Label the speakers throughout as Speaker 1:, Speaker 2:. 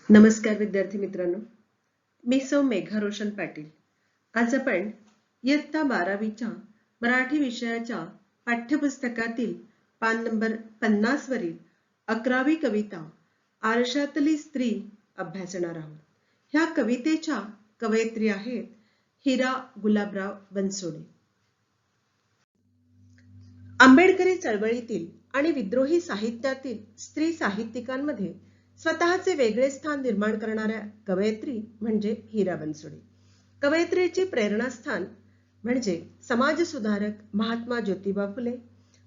Speaker 1: नमस्कार विद्यार्थी मित्रांनो, मी सौ मेघा रोशन पाटील. आज आपण इयत्ता 12वीच्या मराठी विषयाच्या पाठ्यपुस्तकातील पान नंबर 50 वरील 11वी कविता आरशातली स्त्री अभ्यासणार आहोत. ह्या कवितेच्या कवयित्री आहेत हिरा गुलाबराव बनसोडे. आंबेडकरी चळवळीतील आणि विद्रोही साहित्यातील स्त्री साहित्यिकांमध्ये स्वतःचे वेगळे स्थान निर्माण करणाऱ्या कवयित्री म्हणजे हिरा बनसोडे. कवयित्रीचे प्रेरणास्थान म्हणजे समाजसुधारक महात्मा ज्योतिबा फुले,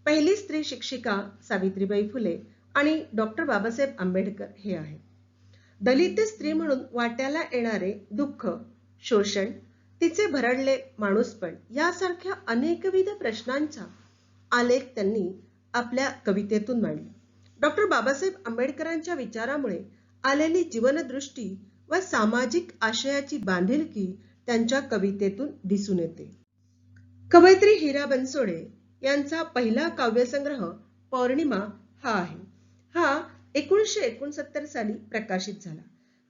Speaker 1: पहिली स्त्री शिक्षिका सावित्रीबाई फुले आणि डॉक्टर बाबासाहेब आंबेडकर हे आहे. दलित स्त्री म्हणून वाट्याला येणारे दुःख, शोषण, तिचे भरडले माणूसपण यासारख्या अनेकविध प्रश्नांचा आलेख त्यांनी आपल्या कवितेतून मांडले. डॉक्टर बाबासाहेब आंबेडकरांच्या विचारामुळे आलेली जीवनदृष्टी व सामाजिक आशयाची बांधिलकी त्यांच्या कवितेतून दिसून येते. कवयित्री हिरा बनसोडे यांचा पहिला काव्यसंग्रह पौर्णिमा हा आहे. हा 1969 साली प्रकाशित झाला.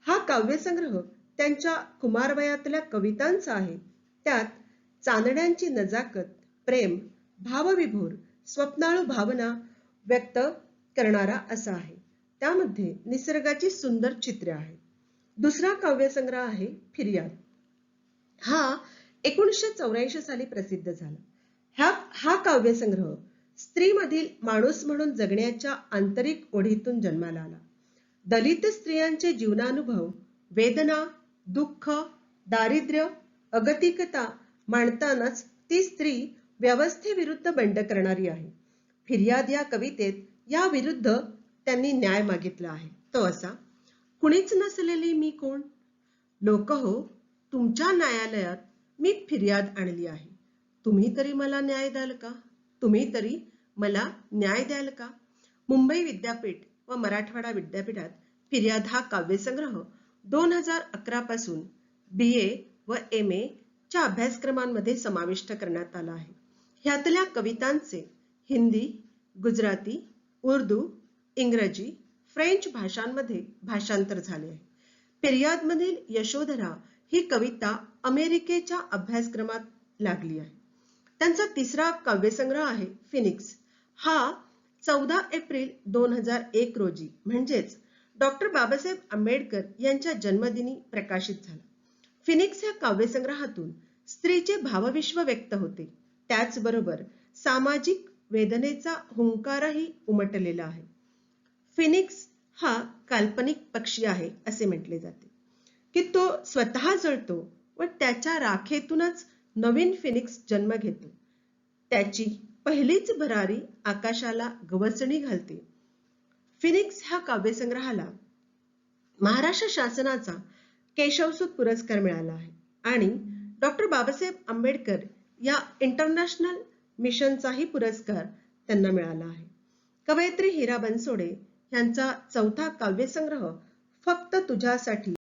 Speaker 1: हा काव्यसंग्रह त्यांच्या कुमारवयातल्या कवितांचा आहे. त्यात चांदण्यांची नजाकत, प्रेम, भावविभोर, स्वप्नाळू भावना व्यक्त करणारा असा आहे. त्यामध्ये निसर्गाची सुंदर चित्रे आहेत. दुसरा काव्यसंग्रह आहे फिर्याद. हा 1984 साली प्रसिद्ध झाला. हा काव्यसंग्रह स्त्रीमधील माणूस म्हणून जगण्याच्या आंतरिक ओढीतून जन्माला आला. दलित स्त्रियांचे जीवनानुभव, वेदना, दुःख, दारिद्र्य, अगतिकता मांडतानाच ती स्त्री व्यवस्थेविरुद्ध बंड करणारी आहे. फिर्याद या कवितेत या विरुद्ध त्यांनी न्याय मागितला आहे. तो असा: कुणीच नसलेली मी कोण, लोक हो, तुमच्या न्यायालयात मी फिर्याद आणली आहे. तुम्ही तरी मला न्याय द्याल का? तुम्ही तरी मला न्याय द्याल का? मुंबई विद्यापीठ व मराठवाडा विद्यापीठात फिर्याद हा काव्यसंग्रह 2011 पासून BA व MA च्या अभ्यासक्रमांमध्ये समाविष्ट करण्यात आला आहे. ह्यातल्या कवितांचे हिंदी, गुजराती, उर्दू, इंग्रजी, फ्रेंच भाषांमध्ये भाषांतर झाले आहे. फिर्यादमधील यशोधरा ही कविता अमेरिकेच्या अभ्यासक्रमात लागली आहे. त्यांचा तिसरा काव्यसंग्रह आहे फिनिक्स. हा 14 एप्रिल 2001 रोजी म्हणजेच डॉक्टर बाबासाहेब आंबेडकर यांच्या जन्मदिनी प्रकाशित झाला. फिनिक्स या काव्यसंग्रहातून स्त्रीचे भावविश्व व्यक्त होते. त्याचबरोबर सामाजिक वेदनेचा हुंकारही उमटलेला आहे. फिनिक्स हा काल्पनिक पक्षी आहे असे म्हटले जाते की तो स्वतः जळतो व त्याच्या राखेतूनच नवीन फिनिक्स जन्म घेतो. त्याची पहिलीच भरारी आकाशाला गवसणी घालते. फिनिक्स ह्या काव्यसंग्रहाला महाराष्ट्र शासनाचा केशवसूत पुरस्कार मिळाला आहे आणि डॉक्टर बाबासाहेब आंबेडकर या इंटरनॅशनल मिशनचाही पुरस्कार त्यांना मिळाला आहे. कवयित्री हिरा बनसोडे यांचा चौथा काव्यसंग्रह फक्त तुझ्यासाठी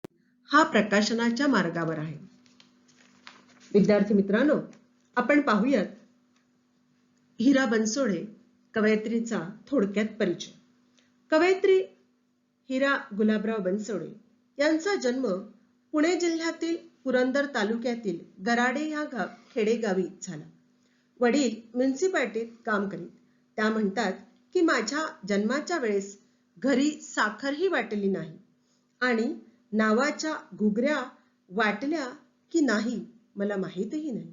Speaker 1: हा प्रकाशनाच्या मार्गावर आहे. विद्यार्थी मित्रांनो, आपण पाहूयात हिरा बनसोडे कवयित्रीचा थोडक्यात परिचय. कवयित्री हिरा गुलाबराव बनसोडे यांचा जन्म पुणे जिल्ह्यातील पुरंदर तालुक्यातील गराडे या खेडेगावी झाला. वडील म्युनिसिपालिटीत काम करीत. त्या म्हणतात की माझ्या जन्माच्या वेळेस घरी साखरही वाटली नाही आणि नावाच्या घुगऱ्या वाटल्या की नाही मला माहीतही नाही.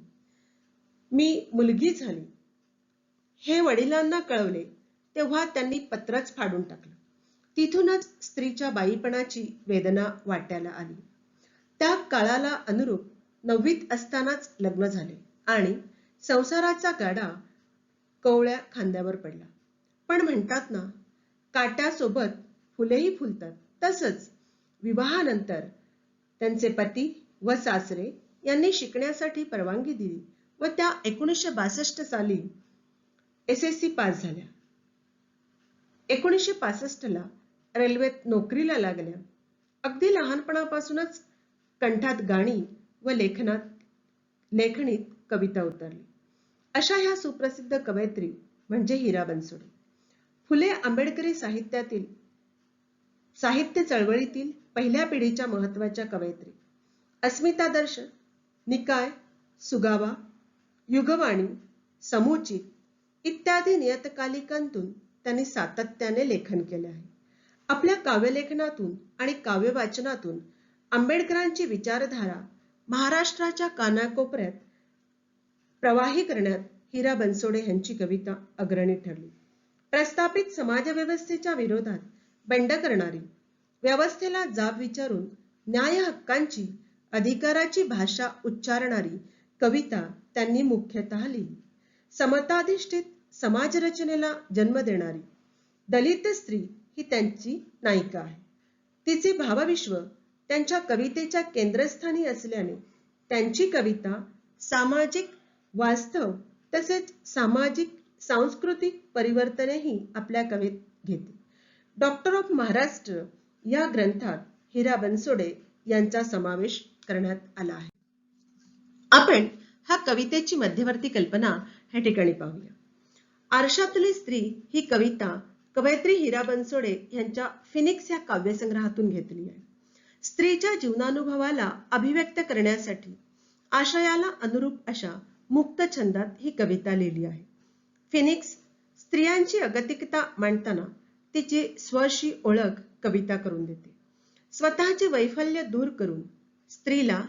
Speaker 1: मी मुलगी झाली हे वडिलांना कळवले तेव्हा त्यांनी पत्रच फाडून टाकलं. तिथूनच स्त्रीच्या बाईपणाची वेदना वाट्याला आली. त्या काळाला अनुरूप 9वीत असतानाच लग्न झाले आणि संसाराचा गाडा कवळ्या खांद्यावर पडला. पण म्हणतात ना, काट्यासोबत फुलेही फुलतात. तसंच विवाहानंतर त्यांचे पती व सासरे यांनी शिकण्यासाठी परवानगी दिली व त्या 1962 साली SSC पास झाल्या. 1965 ला रेल्वेत नोकरीला लागल्या. अगदी लहानपणापासूनच कंठात गाणी व लेखणीत कविता उतरली. अशा ह्या सुप्रसिद्ध कवयित्री म्हणजे हिरा बनसोडे. फुले आंबेडकरी साहित्यातील साहित्य चळवळीतील पहिल्या पिढीच्या महत्त्वाच्या कवयित्री. अस्मितादर्श, निकाय, सुगावा, युगवाणी, समुचित इत्यादी नियतकालिकांतून त्यांनी सातत्याने लेखन केले आहे. आपल्या काव्यलेखनातून आणि काव्यवाचनातून आंबेडकरांची विचारधारा महाराष्ट्राच्या कानाकोपऱ्यात प्रवाही करण्यात हिरा बनसोडे यांची कविता अग्रणी ठरली. प्रस्थापित समाजव्यवस्थेच्या विरोधात बंड करणारी, व्यवस्थेला जाब विचारून न्याय हक्कांची, अधिकाराची भाषा उच्चारणारी कविता त्यांनी मुख्यतः लिहिली. समताधिष्ठित समाजरचनेला जन्म देणारी दलित स्त्री ही त्यांची नायिका आहे. तिचे भावविश्व त्यांच्या कवितेच्या केंद्रस्थानी असल्याने त्यांची कविता सामाजिक वास्तव तसेच सामाजिक सांस्कृतिक परिवर्तनेही आपल्या कवितेत घेते. डॉक्टर ऑफ महाराष्ट्र या ग्रंथात हिरा बनसोडे यांचा समावेश करण्यात आला आहे. आपण हा कवितेची मध्यवर्ती कल्पना ह्या ठिकाणी पाहूया. आरशातली स्त्री ही कविता कवयित्री हिरा बनसोडे यांच्या फिनिक्स या काव्यसंग्रहातून घेतली आहे. स्त्रीच्या जीवनानुभवाला अभिव्यक्त करण्यासाठी आशयाला अनुरूप अशा मुक्त छंदात ही कविता लिहिली आहे. फिनिक्स स्त्रियांची अगतिकता मांडताना तिची स्वशी ओळख कविता करून देते. स्वतःचे वैफल्य दूर करून स्त्रीला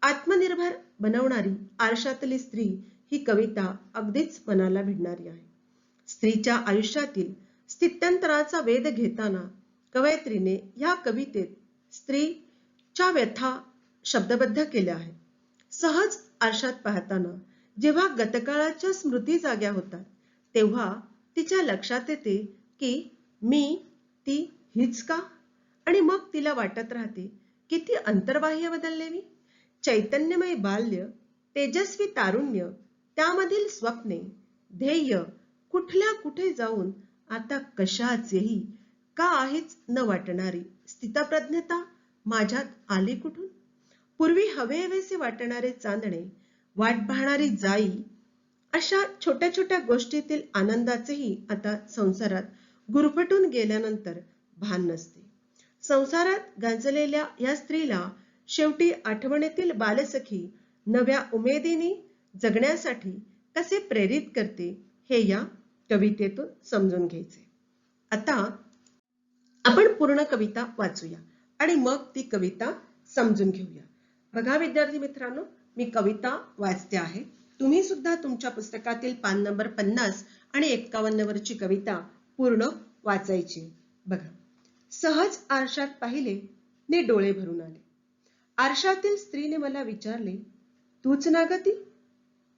Speaker 1: आत्मनिर्भर बनवणारी आरशातली स्त्री ही कविता अगदीच मनाला भिडणारी आहे. स्त्रीच्या आयुष्यातील स्थित्यंतराचा वेध घेताना कवयित्रीने या कवितेत स्त्रीच्या व्यथा शब्दबद्ध केल्या आहेत. सहज आरशात पाहताना जेव्हा गतकाळाच्या स्मृती जाग्या होतात तेव्हा तिच्या लक्षात येते की मी ती हीच का, आणि मग तिला वाटत राहते किती अंतर्बाह्य बदलले मी. चैतन्यमय बाल्य, तेजस्वी तारुण्य, त्यामधील स्वप्ने, ध्येय कुठल्या कुठे जाऊन आता कशाचेही का आहेच न वाटणारी स्थितप्रज्ञता माझ्यात आली कुठून. पूर्वी हवेहवेसे वाटणारे चांदणे, वाट पाहणारी जाई, अशा छोट्या छोट्या गोष्टीतील आनंदाचेही आता संसारात गुरफटून गेल्यानंतर भान नसते. संसारात गांजलेल्या या स्त्रीला शेवटी आठवणीतील बालसखी नव्या उमेदीने जगण्यासाठी कसे प्रेरित करते हे या कवितेतून समजून घ्यायचे. आता आपण पूर्ण कविता वाचूया आणि मग ती कविता समजून घेऊया. बघा विद्यार्थी मित्रांनो, मी कविता वाचते आहे. तुम्ही सुद्धा तुमच्या पुस्तकातील पान नंबर 50 आणि 51 वरची कविता पूर्ण वाचायची. बघा. सहज आरशात पाहिले ने डोळे भरून आले. आरशातील स्त्रीने मला विचारले, तूच ना ग ती,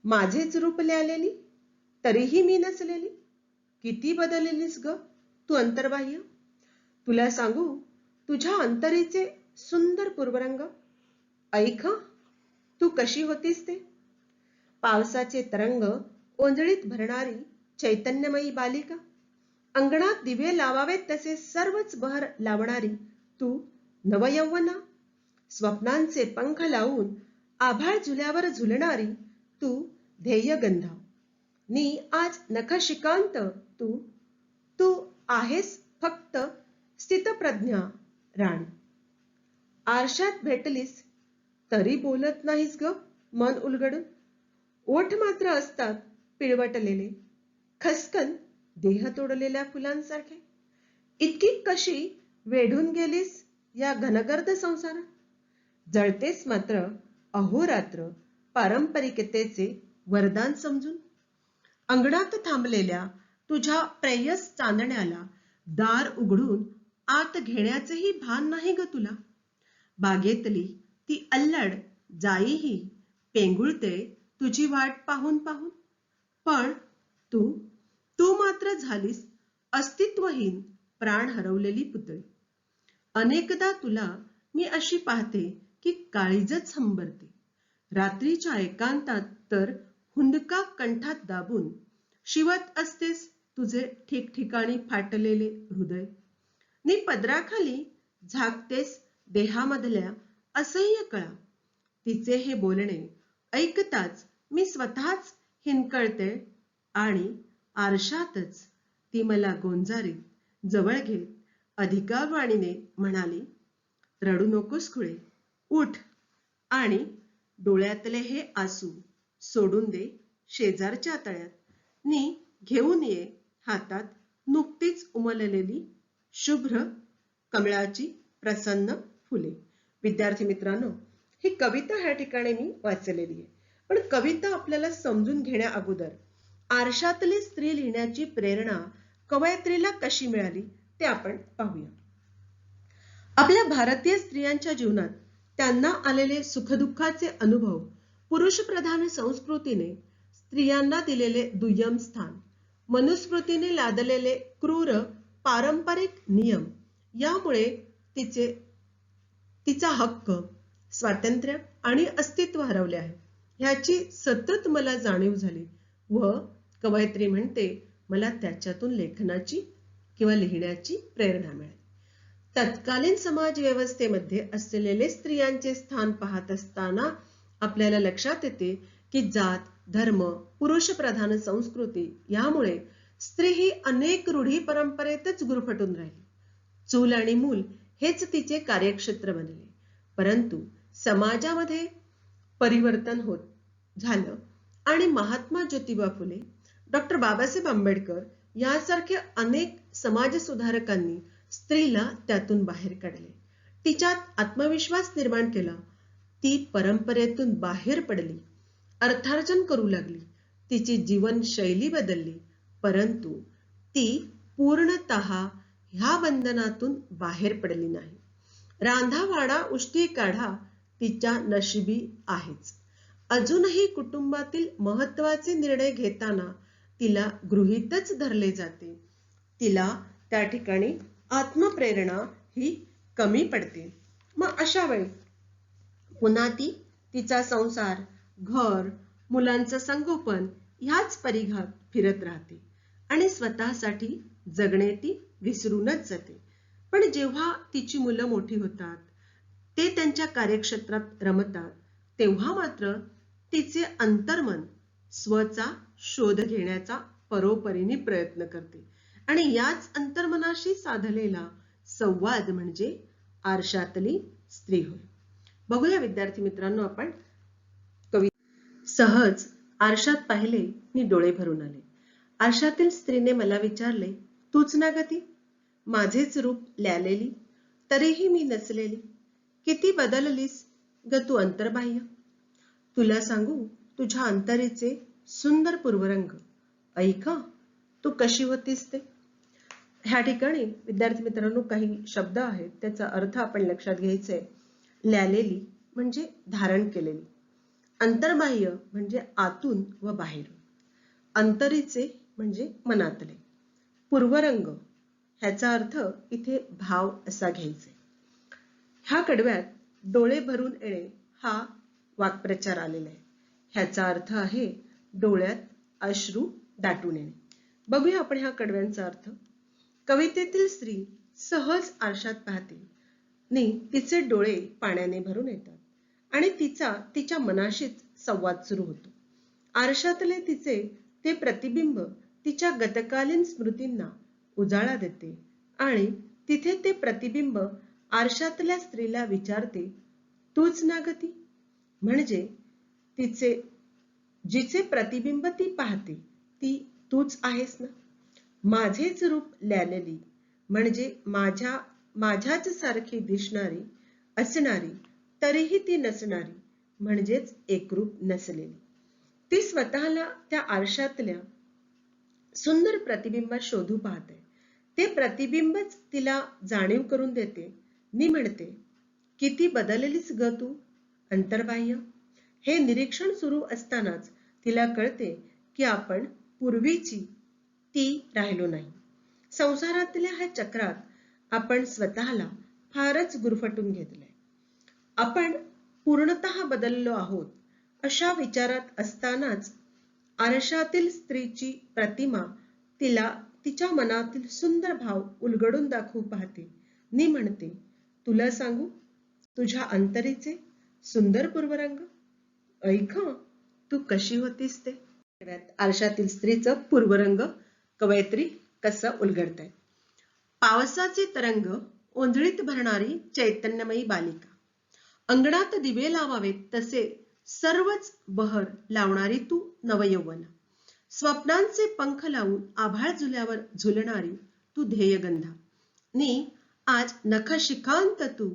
Speaker 1: माझेच रूप ल्यालेली, तरीही मी नसलेली. किती बदललेलीस ग तू अंतर्बाह्य. तुला सांगू तुझ्या अंतरीचे सुंदर पूर्वरंग. ऐक तू कशी होतीस ते. पावसाचे तरंग ओंजळीत भरणारी चैतन्यमयी बालिका. अंगणात दिवे लावावेत तसे सर्वच बहर लावणारी तू नवयौवना. स्वप्नांचे पंख लावून आभाळ झुल्यावर झुलणारी तू ध्येयगंधा. नी आज नखशिकांत तू, तू आहेस फक्त स्थितप्रज्ञा राणी. आरशात भेटलीस तरी बोलत नाहीस ग मन उलगडून. ओठ मात्र असतात पिळवटलेले, खसकन देह तोडलेल्या फुलांसारखे. इतकी कशी वेढून गेलीस या घनगर्द संसारात. जळतेस मात्र अहोरात्र पारंपरिकतेचे वरदान समजून. अंगणात थांबलेल्या तुझ्या प्रेयस चांदण्याला दार उघडून आत घेण्याचेही भान नाही ग तुला. बागेतली ती अल्लड जाईही पेंगुळते तुझी वाट पाहून पाहून. पण तू, तू मात्र झालीस अस्तित्वहीन प्राण हरवलेली पुतळी. अनेकदा तुला मी अशी पाहते की काळीजच हंबरते. रात्रीच्या एकांतात तर हुंदका कंठात दाबून शिवत असतेस तुझे ठिकठिकाणी फाटलेले हृदय. नी पदराखाली झाकतेस देहामधल्या असह्य कळा. तिचे हे बोलणे ऐकताच मी स्वतःच हिंकळते आणि आरशातच ती मला गोंजारीत जवळ घेत अधिकावाणीने म्हणाली, रडू नकोस खुळे, उठ आणि डोळ्यातले हे आसू सोडून दे शेजारच्या तळ्यात, नी घेऊन ये हातात नुकतीच उमललेली शुभ्र कमळाची प्रसन्न फुले. विद्यार्थी मित्रांनो, ही कविता ह्या ठिकाणी मी वाचलेली आहे. पण कविता आपल्याला समजून घेण्या अगोदर आरशातली स्त्री लिहिण्याची प्रेरणा कवयित्रीला कशी मिळाली ते आपण पाहूया. आपल्या भारतीय स्त्रियांच्या जीवनात त्यांना आलेले सुखदुःखाचे अनुभव, पुरुषप्रधान संस्कृतीने स्त्रियांना दिलेले दुय्यम स्थान, मनुस्मृतीने लादलेले क्रूर पारंपरिक नियम यामुळे तिचा हक्क, स्वातंत्र्य आणि अस्तित्व हरवले आहे ह्याची सतत मला जाणीव झाली व कवयित्री म्हणते मला त्याच्यातून लेखनाची किंवा लिहिण्याची प्रेरणा मिळाली. तत्कालीन समाज व्यवस्थेमध्ये असलेले स्त्रियांचे स्थान पाहत असताना आपल्याला लक्षात येते की जात, धर्म, पुरुषप्रधान संस्कृती यामुळे स्त्री ही अनेक रूढी परंपरेतच गुरफटून राहिली. चूल आणि मूल हेच तिचे कार्यक्षेत्र बनले. परंतु समाजामध्ये परिवर्तन होत झालं आणि महात्मा ज्योतिबा फुले, डॉक्टर बाबासाहेब आंबेडकर यासारख्या अनेक समाजसुधारकांनी स्त्रीला त्यातून बाहेर काढले, तिच्यात आत्मविश्वास निर्माण केला. ती परंपरेतून बाहेर पडली, अर्थार्जन करू लागली, तिची जीवनशैली बदलली. परंतु ती पूर्णतः ह्या बंधनातून बाहेर पडली नाही. रांधा वाडा उष्टी काढा तिच्या नशिबी आहेच. अजूनही कुटुंबातील महत्वाचे निर्णय घेताना तिला गृहीतच धरले जाते. तिला त्या ठिकाणी आत्मप्रेरणा ही कमी पडते. मग अशा वेळी पुन्हा ती तिचा संसार, घर, मुलांचं संगोपन ह्याच परिघात फिरत राहते आणि स्वतःसाठी जगणे ती विसरूनच जाते. पण जेव्हा तिची मुलं मोठी होतात, ते त्यांच्या कार्यक्षेत्रात रमतात, तेव्हा मात्र तिचे अंतर्मन स्वचा शोध घेण्याचा परोपरीने प्रयत्न करते आणि याच अंतर्मनाशी साधलेला संवाद म्हणजे आरशातली स्त्री होय. बघूया विद्यार्थी मित्रांनो, आपण कवी. सहज आरशात पाहिले मी डोळे भरून आले. आरशातील स्त्रीने मला विचारले, तूच ना ग ती, माझेच रूप ल्यालेली, तरीही मी नसलेली. किती बदललीस ग तू अंतर्बाह्य, तुला सांगू तुझ्या अंतरीचे सुंदर पूर्वरंग, ऐका तू कशी होतीस ते. ह्या ठिकाणी विद्यार्थी मित्रांनो काही शब्द आहेत, त्याचा अर्थ आपण लक्षात घ्यायचा आहे. ल्यालेली म्हणजे धारण केलेली, अंतर्बाह्य म्हणजे आतून व बाहेरून, अंतरीचे म्हणजे मनातले, पूर्वरंग ह्याचा अर्थ इथे भाव असा घ्यायचा. ह्या कडव्यात डोळे भरून येणे हा वाक्प्रचार आलेला आहे. ह्याचा अर्थ आहे डोळ्यात अश्रू दाटून येणे. बघूया आपण ह्या कडव्यांचा अर्थ. कवितेतील स्त्री सहज आरशात पाहते नी तिचे डोळे पाण्याने भरून येतात आणि तिच्या मनाशीच संवाद सुरू होतो. आरशातले तिचे ते प्रतिबिंब तिच्या गतकालीन स्मृतींना उजाळा देते आणि तिथे ते प्रतिबिंब आरशातल्या स्त्रीला विचारते, तूच ना ग ती, म्हणजे जिचे प्रतिबिंब ती पाहते ती तूच आहेस ना. माझेच रूप ल्यालेली म्हणजे माझ्याच सारखी दिसणारी, असणारी, तरीही ती नसणारी, म्हणजेच एकरूप नसलेली. ती स्वतःला त्या आरशातल्या सुंदर प्रतिबिंबात शोधू पाहते. ते प्रतिबिंबच तिला जाणीव करून देते. मी म्हणते, किती बदललीस ग तू अंतर्बाह्य. हे निरीक्षण सुरू असतानाच तिला कळते की आपण पूर्वीची ती राहिलो नाही. संसारातल्या ह्या चक्रात आपण स्वतःला फारच गुरफटून घेतलंय. आपण पूर्णतः बदललो आहोत अशा विचारात असतानाच आरशातील स्त्रीची प्रतिमा तिला तिच्या मनातील सुंदर भाव उलगडून दाखवू पाहते. नी म्हणते, तुला सांगू तुझ्या अंतरीचे सुंदर पूर्वरंग, ऐक तू कशी होतीस ते. आरशातील स्त्रीचं पूर्वरंग कवयित्री कसं उलगडताय. पावसाचे तरंग ओंजळीत भरणारी चैतन्यमयी बालिका, अंगणात दिवे लावावेत तसे सर्वच बहर लावणारी तू नवयौवना, स्वप्नांचे पंख लावून आभाळ झुल्यावर झुलणारी तू ध्येयगंधा, नी आज नखशिखांत तू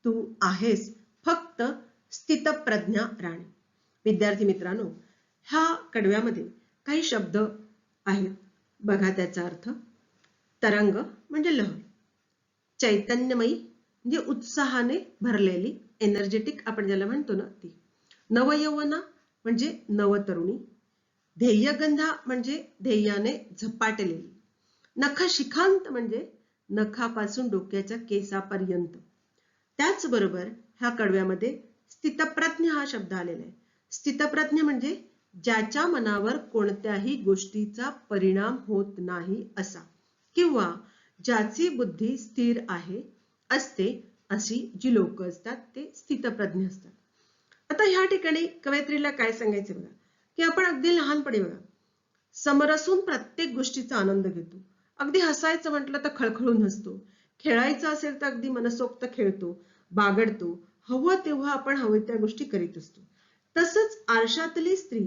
Speaker 1: तू आहेस फक्त स्थितप्रज्ञा राणी. विद्यार्थी मित्रांनो, ह्या कडव्यामध्ये काही शब्द आहेत, बघा त्याचा अर्थ. तरंग म्हणजे लहर, चैतन्यमयी म्हणजे उत्साहाने भरलेली, एनर्जेटिक आपण ज्याला म्हणतो ना ती, नवयौवना म्हणजे नवतरुणी, ध्येयगंधा म्हणजे ध्येयाने झपाटलेली, नखशिखांत म्हणजे नखापासून डोक्याच्या केसापर्यंत. त्याचबरोबर ह्या कडव्यामध्ये स्थितप्रज्ञ हा शब्द आलेला आहे. स्थितप्रज्ञ म्हणजे ज्याच्या मनावर कोणत्याही गोष्टीचा परिणाम होत नाही असा, किंवा ज्याची बुद्धी स्थिर आहे असते, अशी जी लोक असतात ते स्थितप्रज्ञ असतात. आता ह्या ठिकाणी कवयित्रीला काय सांगायचं बघा, की आपण अगदी लहानपणी बघा समरसून प्रत्येक गोष्टीचा आनंद घेतो. अगदी हसायचं म्हटलं तर खळखळून हसतो, खेळायचं असेल तर अगदी मनसोक्त खेळतो, बागडतो, हवं तेव्हा आपण हवं त्या गोष्टी करीत असतो. तसंच आरशातली स्त्री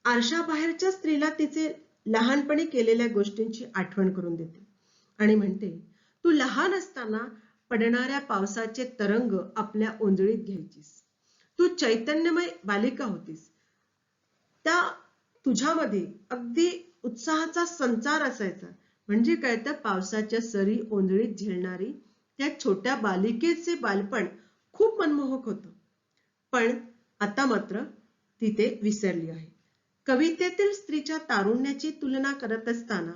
Speaker 1: आरशाबाहेरच्या स्त्रीला तिचे लहानपणी केलेल्या गोष्टींची आठवण करून देते आणि म्हणते, तू लहान असताना पडणाऱ्या पावसाचे तरंग आपल्या ओंजळीत घ्यायचीस, तू चैतन्यमय बालिका होतीस, त्या तुझ्यामध्ये अगदी उत्साहाचा संचार असायचा. म्हणजे काय, तर पावसाच्या सरी ओंजळीत झेलणारी त्या छोट्या बालिकेचे बालपण खूप मनमोहक होतं. पण आता मात्र ती ते विसरली आहे. कवितेतील स्त्रीच्या तारुण्याची तुलना करत असताना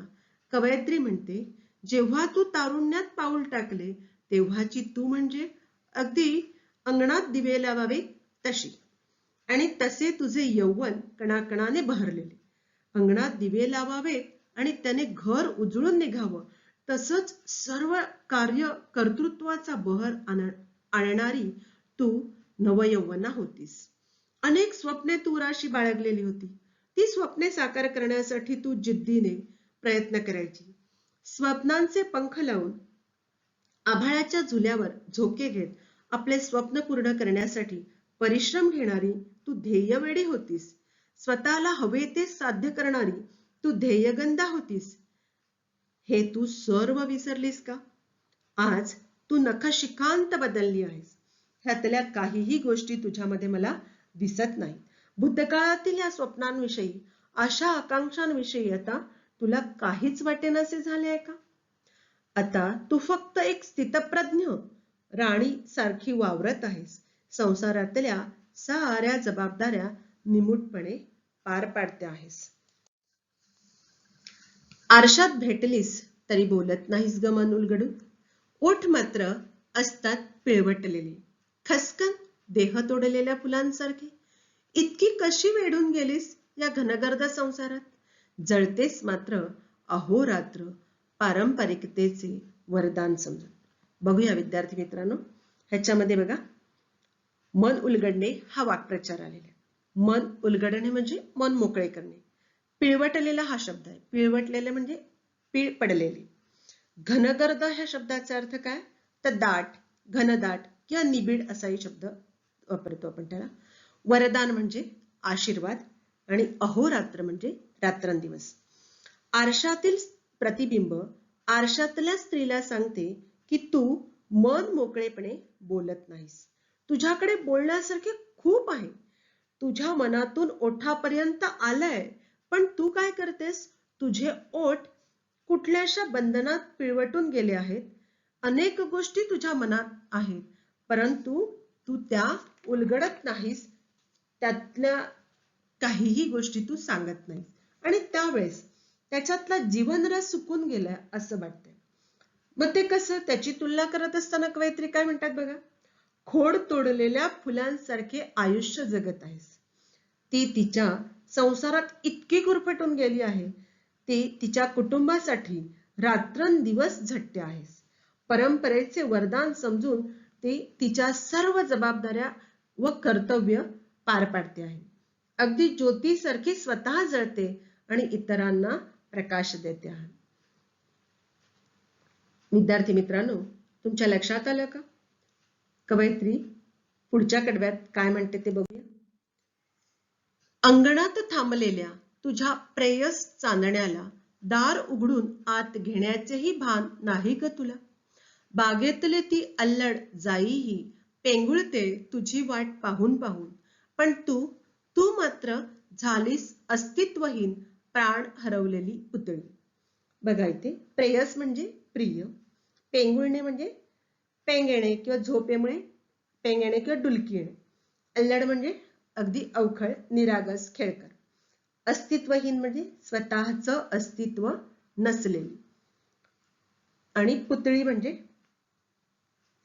Speaker 1: कवयित्री म्हणते, जेव्हा तू तारुण्यात पाऊल टाकले तेव्हाची तू म्हणजे अगदी अंगणात दिवे लावावे तशी, आणि तसे तुझे यौवन कणाकणाने बहरलेले. अंगणात दिवे लावावेत आणि त्याने घर उजळून निघावं, तसंच सर्व कार्य कर्तृत्वाचा बहर आणणारी तू नवयौवना होतीस. अनेक स्वप्ने तू उराशी बाळगलेली होती. ती स्वप्ने साकार करण्यासाठी तू जिद्दीने प्रयत्न करायची. स्वप्नांचे पंख लावून आभाळाच्या झुल्यावर झोके घेत आपले स्वप्न पूर्ण करण्यासाठी परिश्रम घेणारी तू ध्येयवेडी होतीस. स्वतःला हवे ते साध्य करणारी तू ध्येयगंधा होतीस. हे तू सर्व विसरलीस का? आज तू नखशिखांत बदलली आहेस. ह्यातल्या काहीही गोष्टी तुझ्यामध्ये मला दिसत नाही. भूतकाळातील या स्वप्नांविषयी, आशा आकांक्षांविषयी आता तुला काहीच वाटेनासे झाले आहे का? आता तू फक्त एक स्थितप्रज्ञ राणी सारखी वावरत आहेस. संसारातल्या साऱ्या जबाबदाऱ्या निमूटपणे पार पाडते आहेस. आरशात भेटलीस तरी बोलत नाहीस ग मन उलगडून. ओठ मात्र असतात पिळवटलेले, खसकन देह तोडलेल्या फुलांसारखे. इतकी कशी वेढून गेलीस या घनगर्द संसारात? जळतेस मात्र अहोरात्र पारंपरिकतेचे वरदान समजून. बघूया विद्यार्थी मित्रांनो, ह्याच्यामध्ये बघा मन उलगडणे हा वाक्प्रचार आलेला आहे. मन उलगडणे म्हणजे मन मोकळे करणे. पिळवटलेला हा शब्द आहे. पिळवटलेले म्हणजे पीळ पडलेले. घनगर्द ह्या शब्दाचा अर्थ काय, तर दाट, घनदाट किंवा निबिड असाही शब्द वापरतो आपण त्याला. वरदान म्हणजे आशीर्वाद आणि अहोरात्र म्हणजे रात्रंदिवस. आरशातील प्रतिबिंब आरशातल्या स्त्रीला सांगते की तू मन मोकळेपणे बोलत नाहीस. तुझ्याकडे बोलण्यासारखे खूप आहे. तुझ्या मनातून ओठापर्यंत आलंय, पण तू काय करतेस? तुझे ओठ कुठल्याशा बंधनात पिळवटून गेले आहेत. अनेक गोष्टी तुझ्या मनात आहेत, परंतु तू त्या उलगडत नाहीस. त्यातल्या काहीही गोष्टी तू सांगत नाहीस आणि त्यावेळेस त्याच्यातला जीवनरस सुकून गेलाय असं वाटतंय. मग ते कसं, त्याची तुलना करत असताना कवयित्री काय म्हणतात बघा, खोड तोडलेल्या फुलांसारखे आयुष्य जगत आहेस. ती तिच्या संसारात इतकी गुरफटून गेली आहे. ती तिच्या कुटुंबासाठी रात्रंदिवस झटते आहेस. परंपरेचे वरदान समजून ती तिच्या सर्व जबाबदाऱ्या व कर्तव्य पार पाडते आहे. अगदी ज्योतीसारखी स्वतः जळते आणि इतरांना प्रकाश देते आहे. विद्यार्थी मित्रांनो, तुमच्या लक्षात आलं का? कवयित्री पुढच्या कडव्यात काय म्हणते ते बघूया. अंगणात थांबलेल्या तुझ्या प्रेयस चांदण्याला दार उघडून आत घेण्याचेही भान नाही ग तुला. बागेतले ती अल्लड जाईही पेंगुळते तुझी वाट पाहून पाहून. पण तू मात्र झालीस अस्तित्वहीन, प्राण हरवलेली पुतळी. बघा इथे प्रेयस म्हणजे प्रिय, पेंगुळणे म्हणजे पेंग येणे किंवा झोपेमुळे पेंग येणे किंवा डुलकी येणे, अल्लड म्हणजे अगदी अवखळ निरागस खेळकर, अस्तित्वहीन म्हणजे स्वतःचं अस्तित्व नसलेली, आणि पुतळी म्हणजे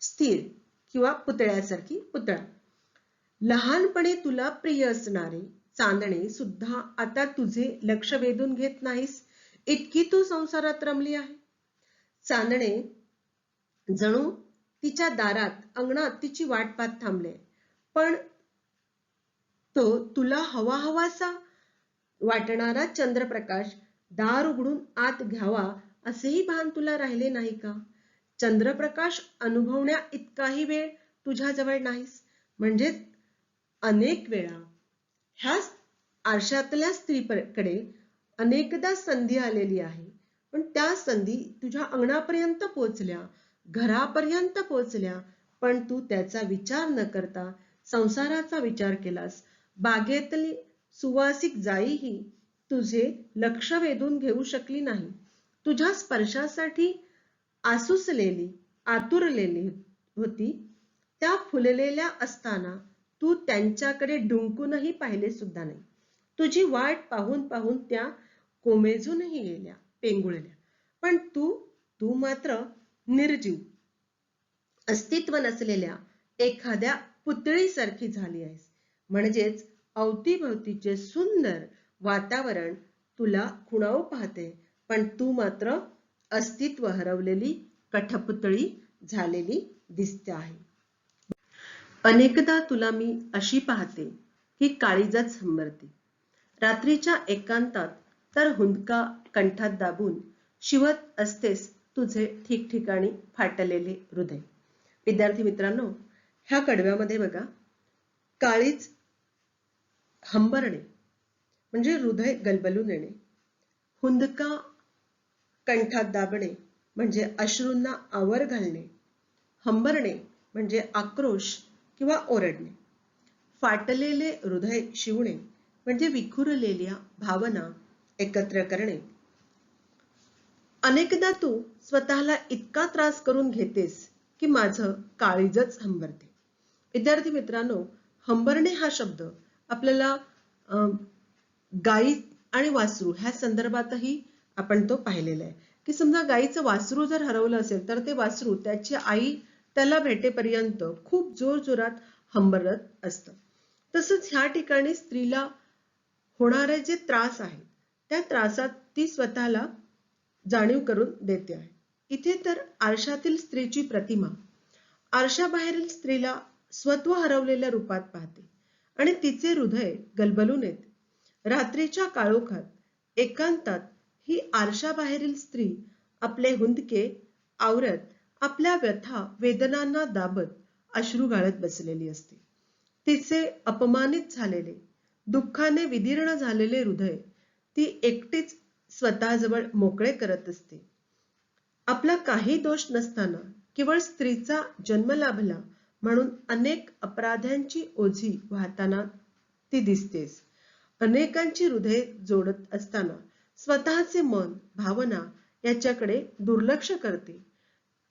Speaker 1: स्थिर किंवा पुतळ्यासारखी पुतळा. लहानपणी तुला प्रिय असणारे चांदणे सुद्धा आता तुझे लक्ष वेधून घेत नाहीस, इतकी तू संसारात रमली आहे. चांदणे जणू तिच्या दारात अंगणात तिची वाट पाहत थांबले, पण तो तुला हवा हवासा वाटणारा चंद्रप्रकाश दार उघडून आत घ्यावा असेही भान तुला राहिले नाही का? चंद्रप्रकाश अनुभवण्या इतकाही वेळ तुझ्या जवळ नाहीस. म्हणजे अनेक वेळा ह्या आरशातल्या स्त्रीकडे अनेकदा संधी आलेली आहे, पण त्या संधी तुझ्या अंगणापर्यंत पोहोचल्या, घरापर्यंत पोहोचल्या, पण तू त्याचा विचार न करता संसाराचा विचार केलास. बागेतली सुवासिक जाईही तुझे लक्ष वेधून घेऊ शकली नाही. तुझ्या स्पर्शासाठी आसुसलेली आतुरलेली होती. त्या फुललेल्या असताना तू त्यांच्याकडे डुंकूनही पाहिले सुद्धा नाही. तुझी वाट पाहून पाहून त्या कोमेजूनही गेल्या, पेंगुळल्या. पण तू मात्र निर्जीव, अस्तित्व नसलेल्या एखाद्या पुतळीसारखी झाली आहेस. म्हणजेच अवतीभवतीचे सुंदर वातावरण तुला खुणावू पाहते, पण तू मात्र अस्तित्व हरवलेली कठपुतळी झालेली दिसते आहे. अनेकदा तुला मी अशी पाहते की काळीजच हंबरते. रात्रीच्या एकांतात तर हुंदका कंठात दाबून शिवत असतेस तुझे ठिकठिकाणी फाटलेले हृदय. विद्यार्थी मित्रांनो, ह्या कडव्यामध्ये बघा, काळीज हंबरणे म्हणजे हृदय गलबलून येणे, हुंदका कंठात दाबणे म्हणजे अश्रूंना आवर घालणे, हंबरणे म्हणजे आक्रोश किंवा ओरडणे, फाटलेले हृदय शिवणे म्हणजे विखुरलेल्या भावना एकत्र करणे. अनेकदा तू स्वतःला इतका त्रास करून घेतेस की माझं काळीजच हंबरते. विद्यार्थी मित्रांनो, हंबरणे हा शब्द आपल्याला गाई आणि वासरू ह्या संदर्भातही आपण तो पाहिलेला आहे, की समजा गाईचं वासरू जर हरवलं असेल तर ते वासरू त्याची आई त्याला भेटेपर्यंत खूप जोरजोरात हंबरत असतं. तसंच ह्या ठिकाणी स्त्रीला होणारे जे त्रास आहेत त्या त्रासात ती स्वतःला जाणीव करून देते आहे. इथे तर आरशातील स्त्रीची प्रतिमा आरशाबाहेरील स्त्रीला स्वत्व हरवलेल्या रूपात पाहते आणि तिचे हृदय गलबलून येते. रात्रीच्या काळोखात एकांतात ही आरशाबाहेरील स्त्री आपले हुंदके आवरत आपल्या व्यथा वेदनांना दाबत अश्रू गाळत बसलेली असते. तिचे अपमानित झालेले, दुःखाने विदीर्ण झालेले हृदय ती एकटीच स्वतःजवळ मोकळे करत असते. आपला काही दोष नसताना केवळ स्त्रीचा जन्म लाभला म्हणून अनेक अपराध्यांची ओझी वाहताना ती दिसतेस. अनेकांची हृदय जोडत असताना स्वतःचे मन, भावना याच्याकडे दुर्लक्ष करते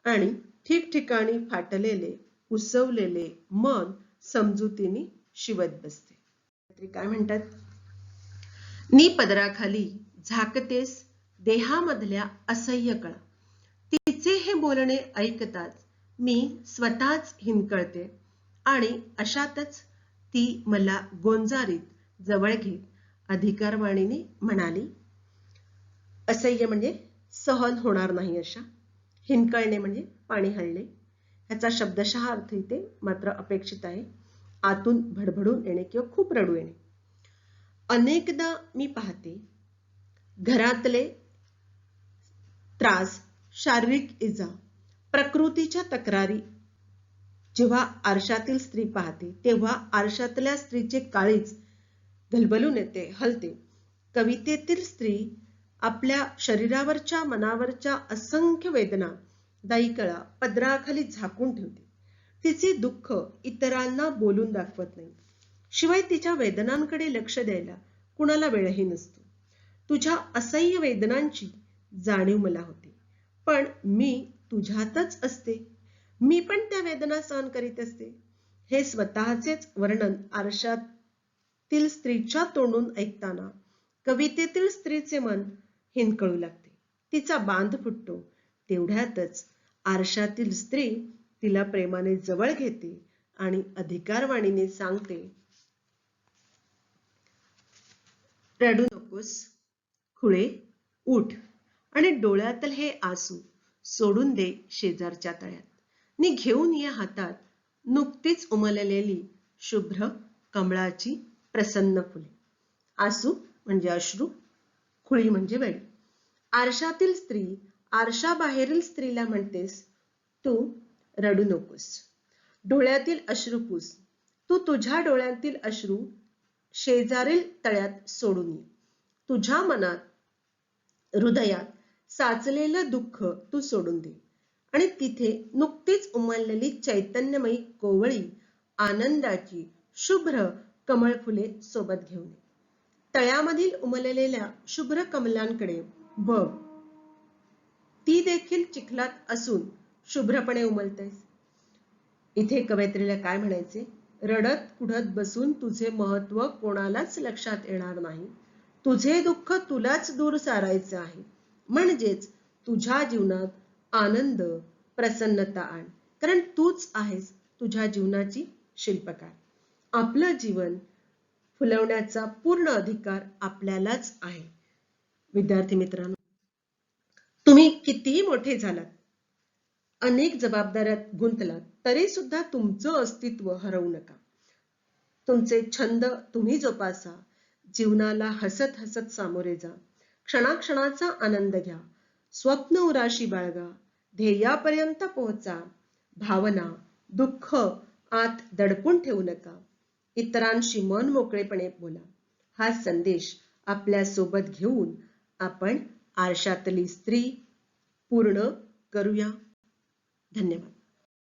Speaker 1: आणि ठिकठिकाणी फाटलेले, उसवलेले मन समजुतीने शिवत बसते. काय म्हणतात? नी पदराखाली झाकतेस देहामधल्या असह्य कळा. तिचे हे बोलणे ऐकताच मी स्वतःच हिंदकळते आणि अशातच ती मला गोंजारीत जवळ घेत अधिकारवाणीने म्हणाली. असह्य म्हणजे सहन होणार नाही अशा, हिंदकळणे म्हणजे पाणी हलणे. ह्याचा शब्दशः अर्थ इथे मात्र अपेक्षित आहे, आतून भडभडून येणे किंवा खूप रडू येणे. अनेकदा मी पाहते घरातले त्रास, शारीरिक इजा प्रकृतीच्या तक्रारी जेव्हा आरशातील स्त्री पाहते तेव्हा आरशातल्या स्त्रीचे काळीज गलबलून येते, हलते. कवितेतील स्त्री आपल्या शरीरावरच्या, मनावरच्या असंख्य वेदना, दाईकळा पदराखाली झाकून ठेवते. तिचे दुःख इतरांना बोलून दाखवत नाही. शिवाय तिच्या वेदनांकडे लक्ष द्यायला कुणाला वेळही नसतो. तुझ्या असह्य वेदनांची जाणीव मला होते, पण मी तुझ्यातच असते. मी पण त्या वेदना सहन करीत असते. हे स्वतःचेच वर्णन आरशातील स्त्रीच्या तोंडून ऐकताना कवितेतील स्त्रीचे मन हिंदकळू लागते. तिचा बांध फुटतो. तेवढ्यातच आरशातील स्त्री तिला प्रेमाने जवळ घेते आणि अधिकारवाणीने सांगते, रडू नकोस खुळे, उठ आणि डोळ्यातल हे आसू सोडून दे शेजारच्या तळ्यात. नि घेऊन ये हातात नुकतीच उमललेली शुभ्र कमळाची प्रसन्न फुले. आसू म्हणजे अश्रू, खुळी म्हणजे वेडी. आरशातील स्त्री आरशाबाहेरील स्त्रीला म्हणतेस, तू रडू नकोस. डोळ्यातील अश्रू पुस. तू तुझ्या डोळ्यातील अश्रू शेजारील तळ्यात सोडून ये. तुझ्या मनात, हृदयात साचलेलं दुःख तू सोडून दे आणि तिथे नुकतीच उमललेली चैतन्यमयी कोवळी आनंदाची शुभ्र कमळ फुले सोबत घेऊन ये. तळ्यामधील उमललेल्या शुभ्र कमलांकडे बघ. ती देखील चिखलात असून शुभ्रपणे उमलतेस. इथे कवयित्रीला काय म्हणायचे? रडत कुढत बसून तुझे महत्व कोणालाच लक्षात येणार नाही. तुझे दुःख तुलाच दूर सारायचे आहे. म्हणजेच तुझ्या जीवनात आनंद, प्रसन्नता आण. कारण तूच आहेस तुझ्या जीवनाची शिल्पकार. आपलं जीवन फुलवण्याचा पूर्ण अधिकार आपल्यालाच आहे. विद्यार्थी मित्रांनो, तुम्ही कितीही मोठे झालात, अनेक जबाबदाऱ्यात गुंतलात, तरी सुद्धा तुमचं अस्तित्व हरवू नका. तुमचे छंद तुम्ही जोपासा. जीवनाला हसत हसत सामोरे जा. क्षणाक्षणाचा आनंद घ्या. स्वप्न उराशी बाळगा. ध्येयापर्यंत पोहोचा. भावना, दुःख आत दडपून ठेवू नका. इतरांशी मन मोकळेपणे बोला. हा संदेश आपल्या सोबत घेऊन आपण आरशातली स्त्री पूर्ण करूया. धन्यवाद.